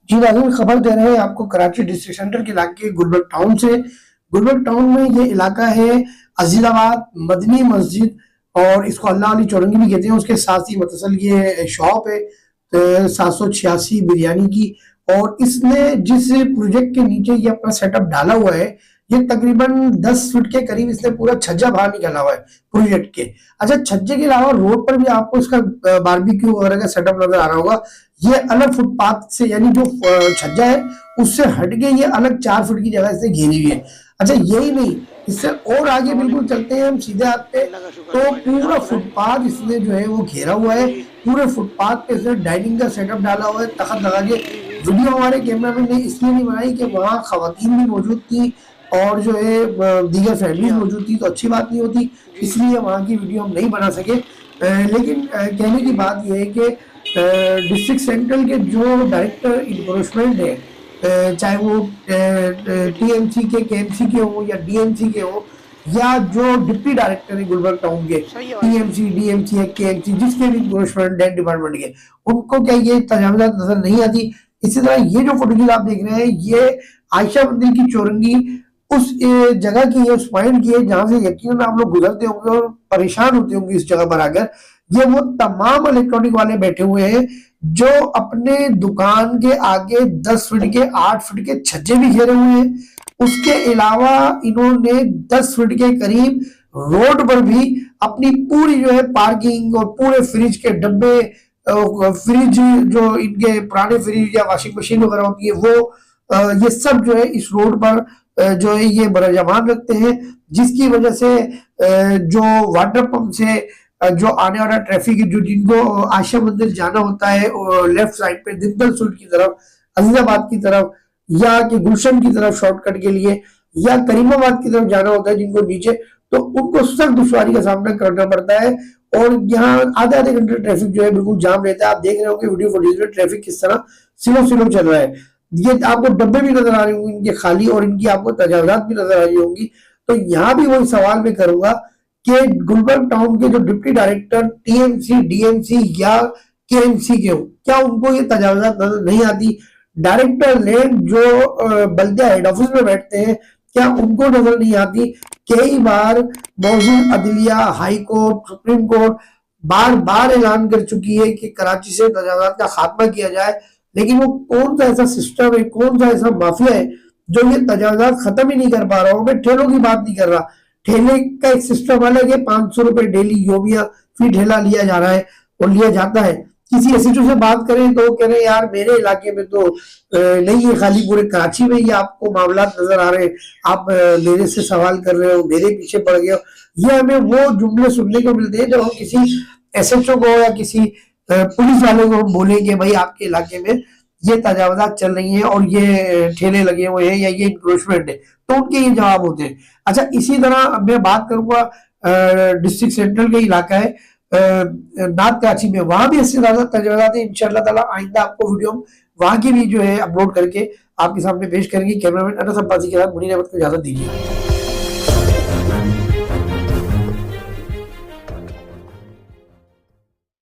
जी नाज़रीन, खबर दे रहे हैं आपको कराची डिस्ट्रिक्ट सेंटर के इलाके गुलबर्ग टाउन से। गुलबर्ग टाउन में ये इलाका है अजीज़ाबाद मदनी मस्जिद, और इसको अल्लाह वाली चौरंगी भी कहते हैं। उसके साथ ही मुतसल ये शॉप है 786 बिरयानी की। और इसने जिस प्रोजेक्ट के नीचे ये अपना सेटअप डाला हुआ है, ये तकरीबन 10 फीट के करीब इसने पूरा छज्जा बाहर निकाला हुआ है प्रोजेक्ट के। अच्छा, छज्जे के अलावा रोड पर भी आपको इसका बारबेक्यू वगैरह का सेटअप नजर आ रहा होगा। ये अलग फुटपाथ से, यानी जो छज्जा है उससे हट के ये अलग 4 फीट की जगह इसने घेरी हुई है। अच्छा, यही नहीं, इससे और आगे बिल्कुल चलते हैं हम सीधे हाथ पे, तो पूरा फुटपाथ इसने जो है वो घेरा हुआ है। पूरे फुटपाथ पे इसने डाइनिंग का सेटअप डाला हुआ है तखत लगा के। वीडियो हमारे कैमरामैन ने इसलिए नहीं बनाई कि वहाँ खवातीन भी मौजूद थी और जो है दीगर फैमिलीज मौजूद थी, तो अच्छी बात नहीं होती, इसलिए वहाँ की वीडियो हम नहीं बना सके। लेकिन कहने की बात यह है कि डिस्ट्रिक्ट सेंट्रल के जो डायरेक्टर इन्क्रोचमेंट है, चाहे वो टीएमसी के, केएमसी के हो या डीएमसी के हो, या जो डिप्टी डायरेक्टर है गुलबर्ग टाउन के, टीएमसी डीएमसी या केएमसी, जिसके भी इन्क्रोचमेंट है डिपार्टमेंट के, उनको क्या ये तजावजात नजर नहीं आती। इसी तरह ये जो फुटेज आप देख रहे हैं, ये आयशा मंदिर की चौरंगी उस जगह की है, उस पॉइंट की है जहां से यकीनन आप लोग गुजरते होंगे और परेशान होते होंगे इस जगह पर आकर। ये वो तमाम इलेक्ट्रॉनिक वाले बैठे हुए हैं जो अपने दुकान के आगे 10 फीट के 8 फीट के छज्जे भी घेरे हुए हैं। उसके अलावा इन्होंने 10 फीट के करीब रोड पर भी अपनी पूरी जो है पार्किंग और पूरे फ्रिज के डब्बे, फ्रिज जो इनके पुराने फ्रिज या वॉशिंग मशीन वगैरह होती है वो, ये सब जो है इस रोड पर जो है ये बरजमान रखते हैं, जिसकी वजह से जो वाटर पंप से जो आने वाला ट्रैफिक है, जो जिनको आशा मंदिर जाना होता है लेफ्ट साइड पे दिंदल सूट की तरफ, अजीजाबाद की तरफ, या कि गुलशन की तरफ शॉर्टकट के लिए, या करीमाबाद की तरफ जाना होता है जिनको नीचे, तो उनको सख्त दुश्वारी का सामना करना पड़ता है। और यहाँ आधे आधे घंटे ट्रैफिक जो है बिल्कुल जाम रहता है। आप देख रहे हो कि वीडियो फुटेज में ट्रैफिक किस तरह स्लो स्लो चल रहा है। ये आपको डब्बे भी नजर आ रहे होंगे इनके खाली, और इनकी आपको तजावजात भी नजर आ रही होंगी। तो यहाँ भी वही सवाल मैं करूंगा कि गुलबर्ग टाउन के जो डिप्टी डायरेक्टर टीएमसी डीएमसी या केएमसी के हो, क्या उनको ये तजावजात नजर नहीं आती? डायरेक्टर लैंड जो बल्दिया हेड ऑफिस में बैठते हैं, क्या उनको नजर नहीं आती? कई बार मौजूद अदलिया, high court, supreme court bar बार ऐलान कर चुकी है कि कराची से तजावजात का खात्मा किया जाए, लेकिन वो कौन सा ऐसा सिस्टम है, कौन सा ऐसा माफिया है जो ये तजावजात खत्म ही नहीं कर पा रहा हूं। मैं ठेलों की बात नहीं कर रहा, ठेले का एक सिस्टम अलग है, 500 रुपए डेली योमिया फी ठेला लिया जा रहा है और लिया जाता है। किसी एसएचओ से बात करें तो कह रहे हैं यार मेरे इलाके में तो नहीं है, खाली पूरे कराची में ही आपको मामला नजर आ रहे हैं, आप मेरे से सवाल कर रहे हो, मेरे पीछे पड़ गए हो। ये हमें वो जुमले सुनने को मिलते हैं जब हम किसी एसएचओ को या किसी पुलिस वाले को हम बोलेंगे भाई आपके इलाके में ये तजावजात चल रही है और ये ठेले लगे हुए हैं या ये इंक्रोचमेंट है, तो उनके ये जवाब होते हैं। अच्छा, इसी तरह मैं बात करूंगा डिस्ट्रिक्ट सेंट्रल का इलाका है नॉर्थ कराची में, वहां भी इससे ज्यादा तजावजात है। इंशाल्लाह ताला आइंदा आपको वीडियो वहां की भी जो है अपलोड करके आपके सामने पेश करेंगे। कैमरामैन अनस अब्बासी के साथ मुनीर अहमद को इजाजत दीजिए।